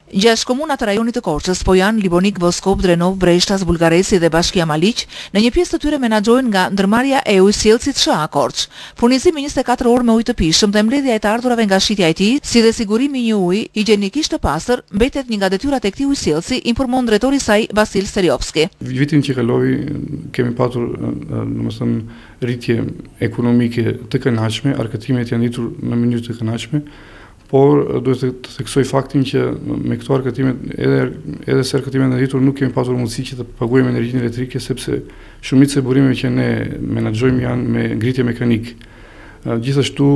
6 komunat të rajonit të Korçës, Pojan, Libonik, Voskop, Drenov, Breshtas, Bullgaresi dhe Bashkia Maliq, në një pjesë të tyre menaxhohen nga ndërmarrja e ujësjellësit SHA Korçë. Furnizimi 24 orë me ujë të pishëm dhe mbledhja e të ardhurave nga shitja e tij, si dhe sigurimi i një uji higienikisht të pastër, mbetet një nga detyrat e këtij ujësjellësi, informon drejtori i saj Vasil Seriovski. Vitin që kaloi kemi patur, domethënë, rritje ekonomike të kënaqshme, arkëtimet janë nitur në mënyrë të kënaqshme. Por duhet të theksoj faktin që me këto arkëtimet, edhe se arkëtimet në rritur, nuk kemi pasur mundësi që të paguajmë energjinë elektrike, sepse shumica e burimeve që ne menaxhojmë janë me ngritje mekanik. Gjithashtu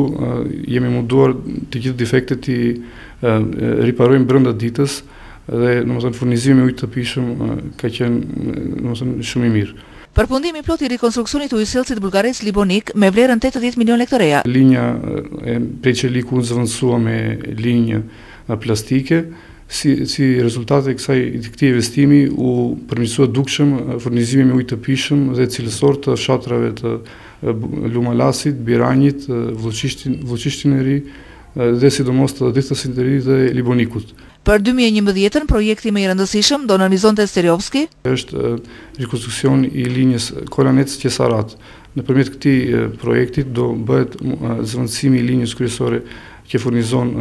jemi munduar të gjithë defektet i riparojmë brenda ditës dhe domethënë furnizimi me ujë të pishëm ka qenë domethënë shumë i mirë. Përfundimi plot i rikonstruksionit të ujësjellësit bulgares Libonik me vlerën 80 milion lektoreja. Linja e Preqeliku unë zëvendësua me linjë plastike. Si rezultate e këtij investimi u përmirësua dukshëm furnizimi me ujë të pishëm dhe cilësor të fshatrave të Lumalasit, Biranjit, Vllçishtin e Ri dhe sidomos të Dritasit të Ri dhe Libonikut. Për 2011, projekti më i rëndësishëm, do analizonte Seriovski, është rikonstruksion i linjës Kolanec-Qesarat. Nëpërmjet këtij projektit do bëhet zëvendësimi i linjës kryesore që furnizon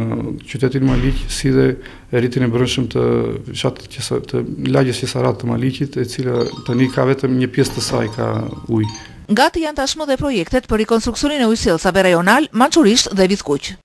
qytetin Maliq, si dhe rritjen e brendshëm të fshatit të lagjes Qesarat të Maliqit, e cila tani ka vetëm një pjesë të saj ka ujë. Gati janë tashmë dhe projektet për rikonstruksionin e ujësjellësave rajonal, Mançurisht dhe Vizkuq.